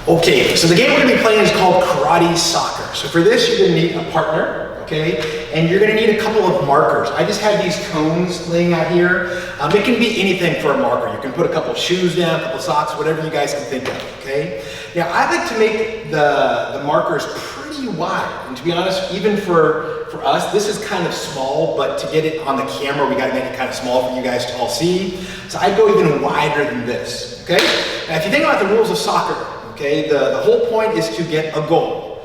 Okay, so the game we're gonna be playing is called Karate Soccer. So for this, you're gonna need a partner, okay? And you're gonna need a couple of markers. I just have these cones laying out here. It can be anything for a marker. You can put a couple shoes down, a couple socks, whatever you guys can think of, okay? Now, I like to make the markers pretty wide. And to be honest, even for us, this is kind of small, but to get it on the camera, we gotta make it kind of small for you guys to all see. So I'd go even wider than this, okay? Now, if you think about the rules of soccer, okay, the whole point is to get a goal.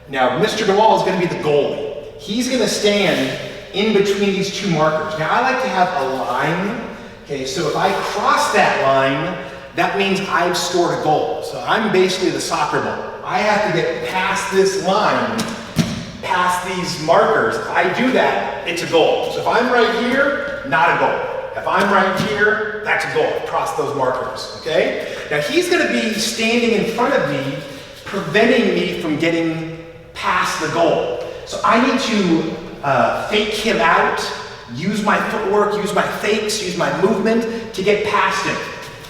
Now, Mr. DeWall is going to be the goalie. He's going to stand in between these two markers. Now, I like to have a line. Okay, so if I cross that line, that means I've scored a goal. So I'm basically the soccer ball. I have to get past this line, past these markers. If I do that, it's a goal. So if I'm right here, not a goal. If I'm right here, that's a goal. Cross those markers, okay? Now he's gonna be standing in front of me, preventing me from getting past the goal. So I need to fake him out, use my footwork, use my fakes, use my movement to get past him.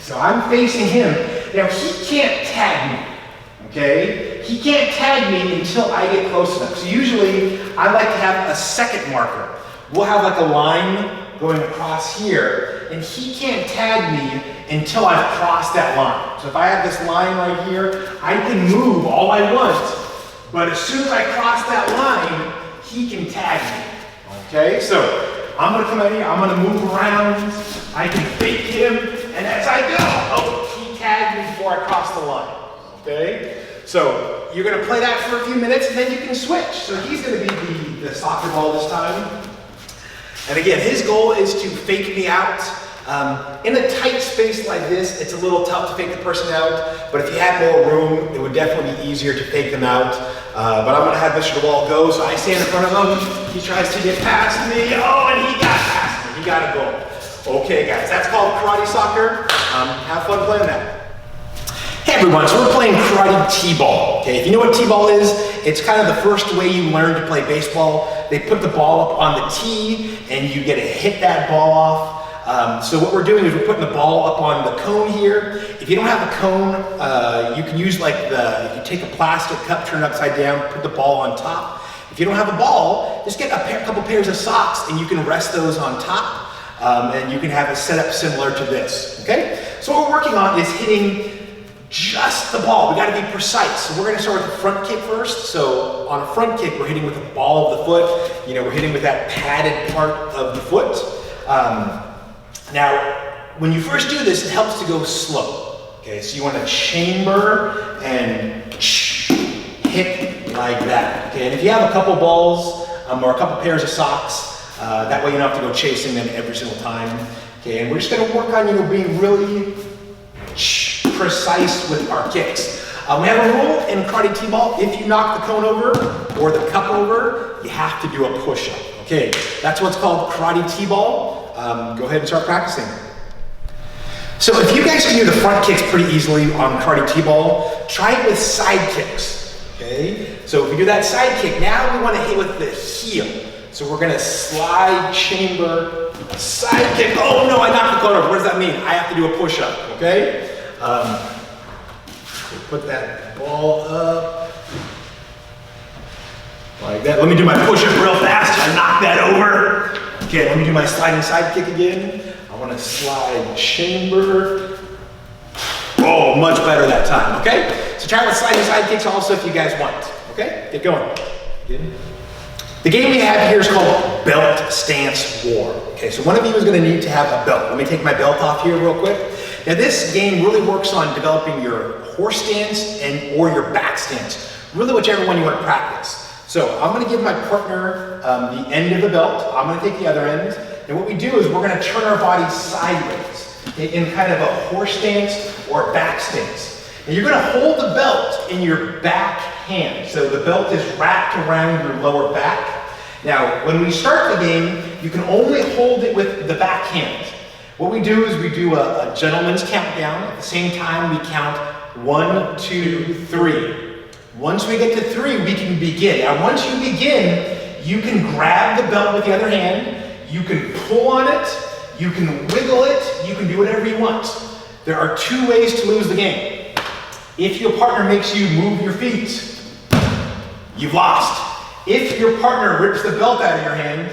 So I'm facing him. Now he can't tag me, okay? He can't tag me until I get close enough. So usually I like to have a second marker. We'll have like a line going across here, and he can't tag me until I've crossed that line. So if I have this line right here, I can move all I want, but as soon as I cross that line, he can tag me, okay? So I'm gonna come in here, I'm gonna move around, I can fake him, and as I go, oh, he tagged me before I crossed the line, okay? So you're gonna play that for a few minutes, and then you can switch. So he's gonna be the soccer ball this time. And again, his goal is to fake me out. In a tight space like this, it's a little tough to fake the person out, but if you had more room, it would definitely be easier to fake them out. But I'm gonna have Mr. DeWall go, so I stand in front of him, he tries to get past me, oh, and he got past me, he got a goal. Okay guys, that's called Karate Soccer. Have fun playing that. Hey everyone, so we're playing Karate T-ball. Okay, if you know what T-ball is, it's kind of the first way you learn to play baseball. They put the ball up on the tee and you get to hit that ball off. So what we're doing is we're putting the ball up on the cone here. If you don't have a cone, you can use like if you take a plastic cup, turn it upside down, put the ball on top. If you don't have a ball, just get a couple pairs of socks and you can rest those on top. And you can have it set up similar to this, okay? So what we're working on is hitting just the ball. We got to be precise. So we're going to start with the front kick first. So on a front kick, we're hitting with the ball of the foot. You know, we're hitting with that padded part of the foot. Now, when you first do this, it helps to go slow. Okay, so you want to chamber and hit like that. Okay, and if you have a couple balls or a couple pairs of socks, that way you don't have to go chasing them every single time. Okay, and we're just going to work on being really precise with our kicks. We have a rule in Karate T-ball: if you knock the cone over or the cup over, you have to do a push-up. Okay, that's what's called Karate T-ball. Go ahead and start practicing. So if you guys can do the front kicks pretty easily on Karate T-ball, try it with side kicks. Okay, so if we do that side kick, now we want to hit with the heel. So we're gonna slide, chamber, side kick. Oh no, I knocked the cone over. What does that mean? I have to do a push-up. Okay. Put that ball up like that. Let me do my push-up real fast. I knock that over. Okay, let me do my sliding side kick again. I want to slide, chamber. Oh, much better that time. Okay, so try it with sliding side kicks also if you guys want. Okay, get going. The game we have here is called Belt Stance War. Okay, so one of you is going to need to have a belt. Let me take my belt off here real quick. Now this game really works on developing your horse stance or your back stance, really whichever one you want to practice. So I'm going to give my partner the end of the belt. I'm going to take the other end. And what we do is we're going to turn our body sideways in kind of a horse stance or back stance. And you're going to hold the belt in your back hand. So the belt is wrapped around your lower back. Now, when we start the game, you can only hold it with the back hand. What we do is we do a gentleman's countdown. At the same time, we count 1, 2, 3. Once we get to 3, we can begin. Now, once you begin, you can grab the belt with the other hand, you can pull on it, you can wiggle it, you can do whatever you want. There are 2 ways to lose the game. If your partner makes you move your feet, you've lost. If your partner rips the belt out of your hand,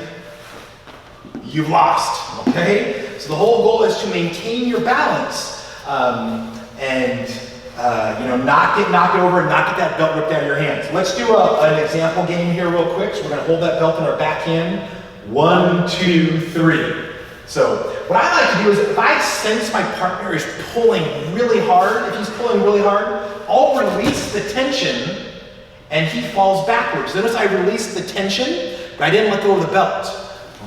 you've lost, okay? So the whole goal is to maintain your balance and not get knocked over and not get that belt ripped out of your hands. Let's do an example game here real quick. So we're gonna hold that belt in our back hand. 1, 2, 3. So what I like to do is if I sense my partner is pulling really hard, if he's pulling really hard, I'll release the tension and he falls backwards. Notice I released the tension, but I didn't let go of the belt,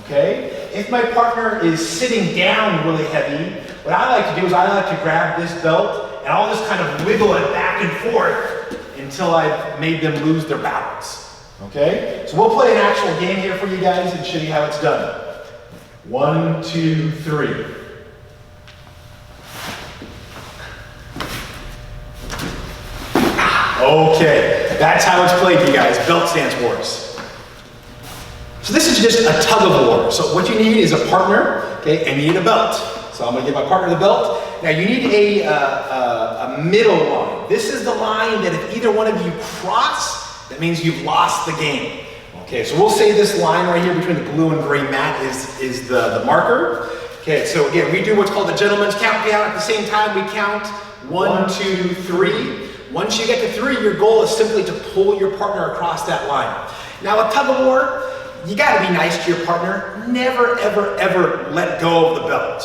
okay? If my partner is sitting down really heavy, what I like to do is I like to grab this belt and I'll just kind of wiggle it back and forth until I've made them lose their balance, okay? So we'll play an actual game here for you guys and show you how it's done. 1, 2, 3. Okay, that's how it's played, you guys. Belt stance wars. So this is just a tug-of-war. So what you need is a partner, okay, and you need a belt. So I'm gonna give my partner the belt. Now you need a middle line. This is the line that if either one of you cross, that means you've lost the game. Okay, so we'll say this line right here between the blue and gray mat is the marker. Okay, so again, we do what's called the gentleman's countdown. At the same time, we count 1, 2, 3. Once you get to 3, your goal is simply to pull your partner across that line. Now, a tug-of-war, you gotta be nice to your partner. Never, ever, ever let go of the belt.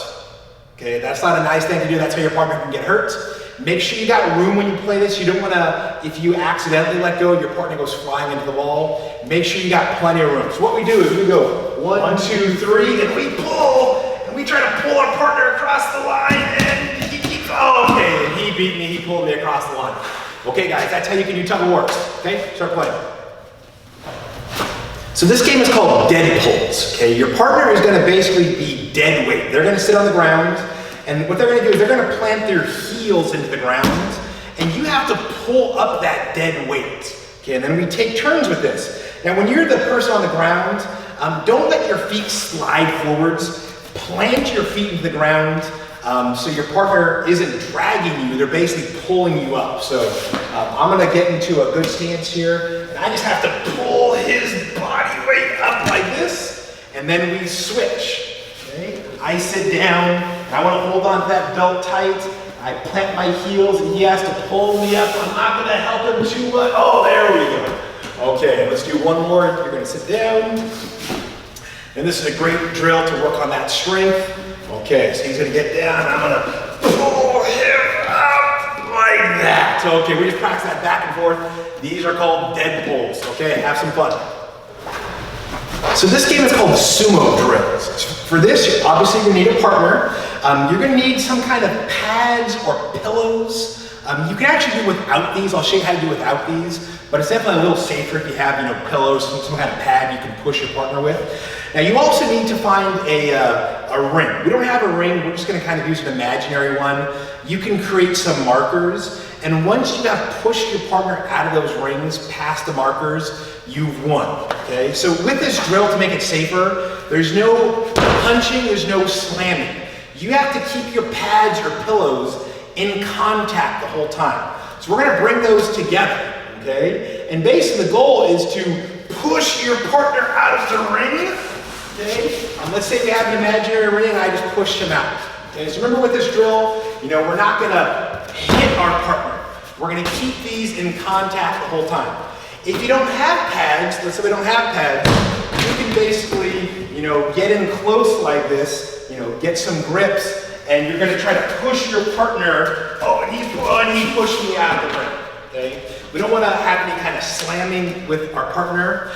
Okay, that's not a nice thing to do. That's how your partner can get hurt. Make sure you got room when you play this. You don't wanna, if you accidentally let go, your partner goes flying into the wall. Make sure you got plenty of room. So what we do is we go 1, 2, 3, and we pull, and we try to pull our partner across the line, and he keeps, oh, okay, and he beat me, he pulled me across the line. Okay guys, that's how you can do tug-of-wars. Okay, start playing. So this game is called dead pulls, okay? Your partner is gonna basically be dead weight. They're gonna sit on the ground, and what they're gonna do is they're gonna plant their heels into the ground, and you have to pull up that dead weight, okay? And then we take turns with this. Now when you're the person on the ground, don't let your feet slide forwards. Plant your feet into the ground so your partner isn't dragging you, they're basically pulling you up. So I'm gonna get into a good stance here, and I just have to pull his body weight up like this, and then we switch, okay? I sit down, and I wanna hold on to that belt tight. I plant my heels, and he has to pull me up. I'm not gonna help him too much. Oh, there we go. Okay, let's do one more. You're gonna sit down. And this is a great drill to work on that strength. Okay, so he's gonna get down, and I'm gonna pull him up like that. Okay, we just practice that back and forth. These are called dead pulls. Okay, have some fun. So this game is called Sumo drills. For this, obviously you need a partner. You're gonna need some kind of pads or pillows. You can actually do without these. I'll show you how to do without these, but it's definitely a little safer if you have, pillows, some kind of pad you can push your partner with. Now you also need to find a ring. We don't have a ring, we're just gonna kind of use an imaginary one. You can create some markers, and once you have pushed your partner out of those rings, past the markers, you've won, okay? So with this drill, to make it safer, there's no punching, there's no slamming. You have to keep your pads or pillows in contact the whole time. So we're gonna bring those together, okay? And basically the goal is to push your partner out of the ring, okay? Let's say we have an imaginary ring and I just pushed him out. Okay, so remember with this drill, we're not gonna hit our partner. We're gonna keep these in contact the whole time. If you don't have pads, let's say we don't have pads, you can basically, get in close like this, get some grips, and you're gonna try to push your partner, and he pushed me out of the ring, okay? We don't wanna have any kind of slamming with our partner.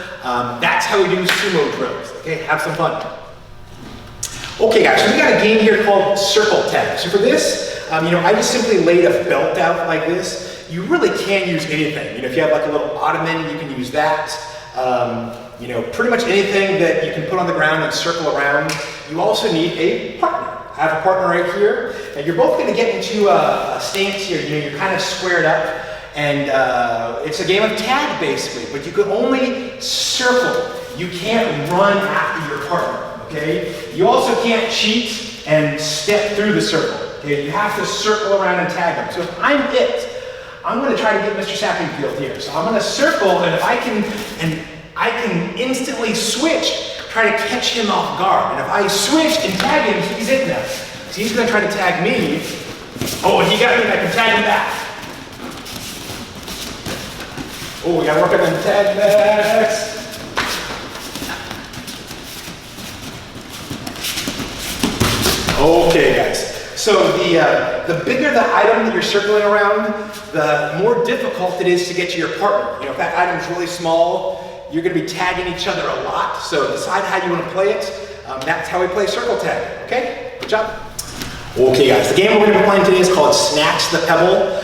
That's how we do sumo drills, okay? Have some fun. Okay guys, so we got a game here called circle tag. So for this, I just simply laid a belt out like this. You really can use anything. If you have like a little ottoman, you can use that. Pretty much anything that you can put on the ground and circle around. You also need a partner. I have a partner right here, and you're both gonna get into a stance here. You're kind of squared up, and it's a game of tag basically, but you can only circle. You can't run after your partner, okay? You also can't cheat and step through the circle, okay? You have to circle around and tag them. So if I'm it, I'm going to try to get Mr. Sappingfield here. So I'm going to circle, and if I can instantly switch, try to catch him off guard. And if I switch and tag him, he's in there. So he's going to try to tag me. Oh, and he got me, and I can tag him back. Oh, we got to work on the tag backs. Okay, guys. So the bigger the item that you're circling around, the more difficult it is to get to your partner. You know, if that item's really small, you're going to be tagging each other a lot. So decide how you want to play it. That's how we play circle tag. Okay? Good job. Okay, guys. The game we're going to be playing today is called Snatch the Pebble.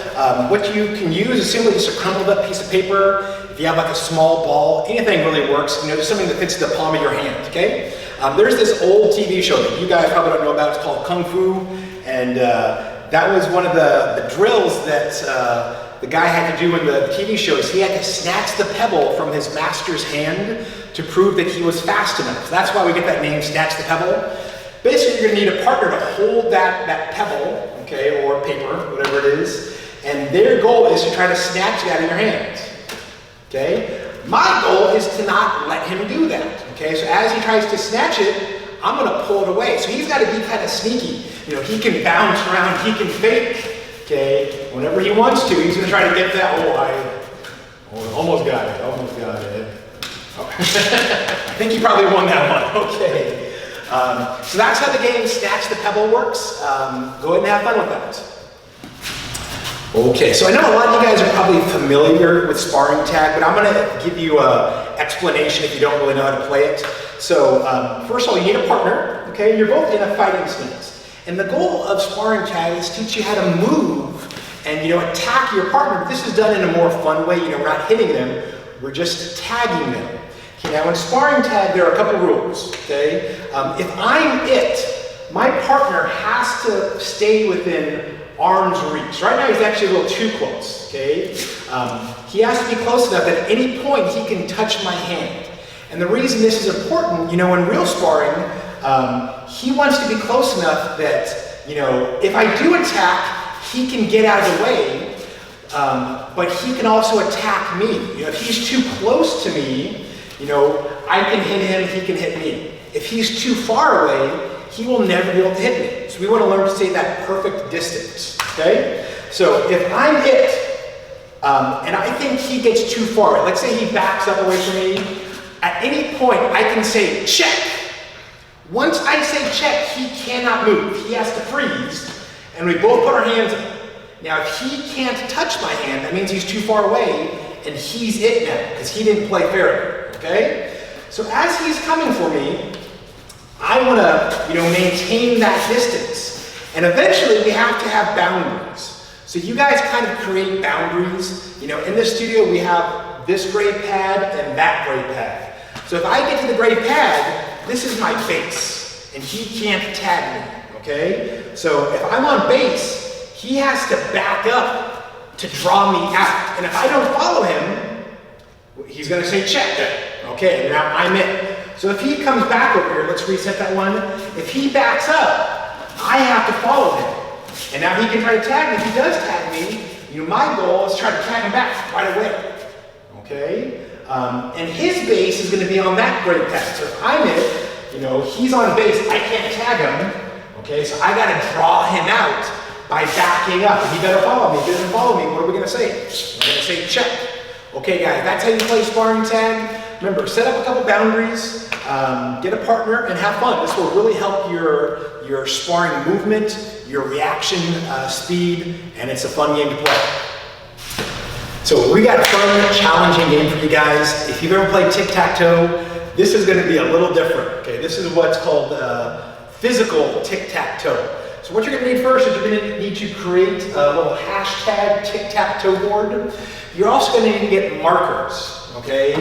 What you can use is simply just a crumpled up piece of paper. If you have like a small ball, anything really works. You know, just something that fits the palm of your hand. Okay? There's this old TV show that you guys probably don't know about. It's called Kung Fu, and that was one of the drills that the guy had to do in the TV shows. He had to snatch the pebble from his master's hand to prove that he was fast enough. So that's why we get that name, Snatch the Pebble. Basically, you're going to need a partner to hold that pebble, okay, or paper, whatever it is, and their goal is to try to snatch it out of your hands. Okay? My goal is to not let him do that. Okay, so as he tries to snatch it, I'm going to pull it away. So he's got to be kind of sneaky. You know, he can bounce around, he can fake. Okay, whenever he wants to, he's going to try to get that. Oh, almost got it. Almost got it. Oh. I think he probably won that one. Okay. So that's how the game Snatch the Pebble works. Go ahead and have fun with that. Okay, so I know a lot of you guys are probably familiar with Sparring Tag, but I'm going to give you an explanation if you don't really know how to play it. So first of all, you need a partner, okay? You're both in a fighting stance. And the goal of Sparring Tag is to teach you how to move and, you know, attack your partner. But this is done in a more fun way. You know, we're not hitting them, we're just tagging them. Okay, now in Sparring Tag, there are a couple rules, okay? If I'm it, my partner has to stay within arm's reach. Right now he's actually a little too close, okay? He has to be close enough that at any point he can touch my hand. And the reason this is important, you know, in real sparring, he wants to be close enough that, you know, if I do attack, he can get out of the way, but he can also attack me. You know, if he's too close to me, you know, I can hit him, he can hit me. If he's too far away, he will never be able to hit me. So we want to learn to stay that perfect distance, okay? So if I'm it, and I think he gets too far away, let's say he backs up away from me, at any point I can say check. Once I say check, he cannot move. He has to freeze, and we both put our hands up. Now if he can't touch my hand, that means he's too far away, and he's it now, because he didn't play fairly, okay? So as he's coming for me, I want to, you know, maintain that distance. And eventually we have to have boundaries. So you guys kind of create boundaries. You know, in the studio we have this gray pad and that gray pad. So if I get to the gray pad, this is my base, and he can't tag me, okay? So if I'm on base, he has to back up to draw me out. And if I don't follow him, he's going to say check. Okay, and now I'm in. So if he comes back over here, let's reset that one. If he backs up, I have to follow him. And now he can try to tag me. If he does tag me, you know, my goal is to try to tag him back right away. Okay? And his base is going to be on that gray pad. So if I'm it, you know, he's on base, I can't tag him. Okay, so I got to draw him out by backing up. And he better follow me. If he doesn't follow me, what are we going to say? We're going to say check. Okay, guys, that's how you play Sparring Tag. Remember, set up a couple boundaries, get a partner, and have fun. This will really help your sparring movement, your reaction speed, and it's a fun game to play. So we got a fun, challenging game for you guys. If you've ever played Tic-Tac-Toe, this is going to be a little different. Okay, this is what's called physical Tic-Tac-Toe. So what you're going to need first is you're going to need to create a little hashtag Tic-Tac-Toe board. You're also going to need to get markers. Okay,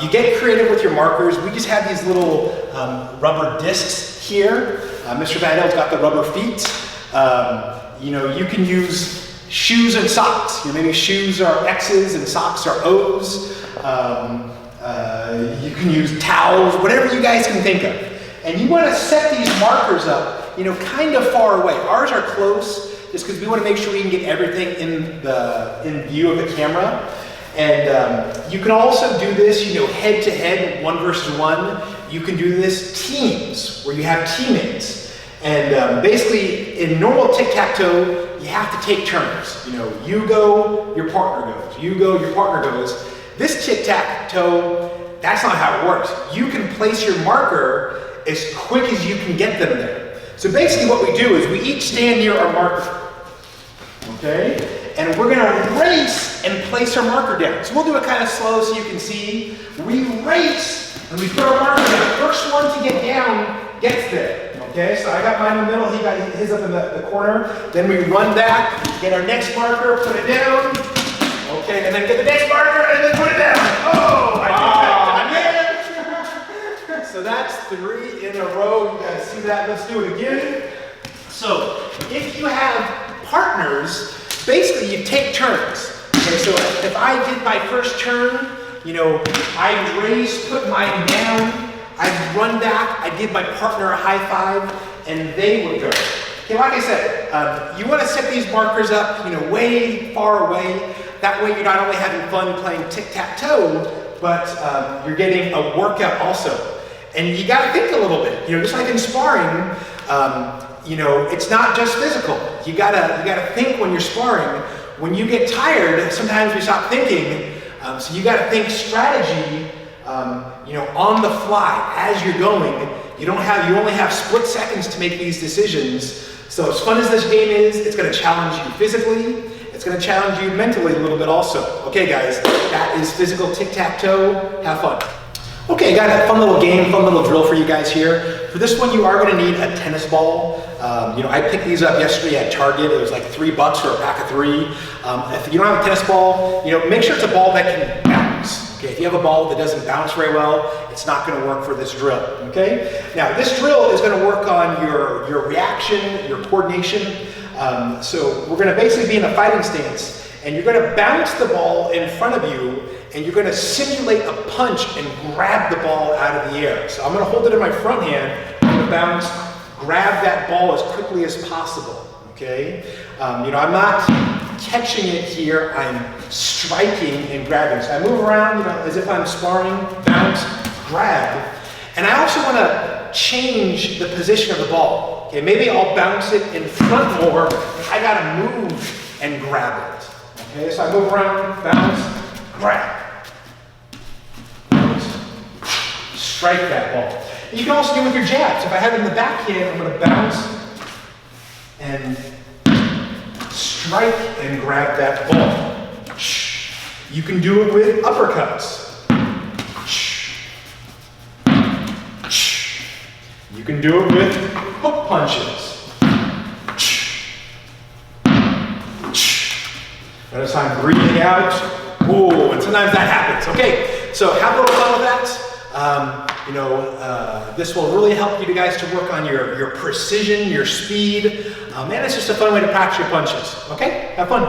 you get creative with your markers. We just have these little rubber discs here. Mr. Vandel's got the rubber feet. You know, you can use shoes and socks. You know, maybe shoes are X's and socks are O's. You can use towels, whatever you guys can think of. And you want to set these markers up, you know, kind of far away. Ours are close. just because we want to make sure we can get everything in view of the camera. And you can also do this, you know, head to head, 1 versus 1. You can do this teams, where you have teammates. And basically, in normal tic-tac-toe, you have to take turns. You know, you go, your partner goes. You go, your partner goes. This tic-tac-toe, that's not how it works. You can place your marker as quick as you can get them there. So basically what we do is we each stand near our marker, okay? And we're gonna race and place our marker down. So we'll do it kind of slow so you can see. We race and we put our marker down. First one to get down gets there, okay? So I got mine in the middle, he got his up in the corner. Then we run back, get our next marker, put it down, okay? And then get the next marker and then put it down. Oh, I did that again. So that's 3 in a row. You guys see that? Let's do it again. So if you have partners, basically you take turns. Okay, so if I did my first turn, you know, I race, put mine down, I'd run back, I give my partner a high five, and they would go. Okay, like I said, you want to set these markers up, you know, way far away. That way you're not only having fun playing tic-tac-toe, but you're getting a workout also. And you got to think a little bit, you know, just like in sparring, you know, it's not just physical. You gotta think when you're sparring. When you get tired, sometimes we stop thinking. So you gotta think strategy, you know, on the fly as you're going. You only have split seconds to make these decisions. So as fun as this game is, it's gonna challenge you physically. It's gonna challenge you mentally a little bit also. Okay, guys, that is physical tic-tac-toe. Have fun. Okay, got a fun little game, fun little drill for you guys here. For this one, you are gonna need a tennis ball. You know, I picked these up yesterday at Target. It was like $3 for a pack of 3. If you don't have a tennis ball, you know, make sure it's a ball that can bounce. Okay, if you have a ball that doesn't bounce very well, it's not gonna work for this drill, okay? Now, this drill is gonna work on your reaction, your coordination. So we're gonna basically be in a fighting stance, and you're gonna bounce the ball in front of you, and you're gonna simulate a punch and grab the ball out of the air. So I'm gonna hold it in my front hand, I'm gonna bounce, grab that ball as quickly as possible, okay? You know, I'm not catching it here, I'm striking and grabbing. So I move around, you know, as if I'm sparring, bounce, grab. And I also wanna change the position of the ball. Okay, maybe I'll bounce it in front more, I gotta move and grab it. Okay, so I move around, bounce, grab. Strike that ball. You can also do it with your jabs. If I have it in the backhand, I'm going to bounce and strike and grab that ball. You can do it with uppercuts. You can do it with hook punches. Notice I'm breathing out. Whoa, and sometimes that happens. Okay, so have a little fun with that. You know, this will really help you guys to work on your precision, your speed, and it's just a fun way to practice your punches. Okay, have fun.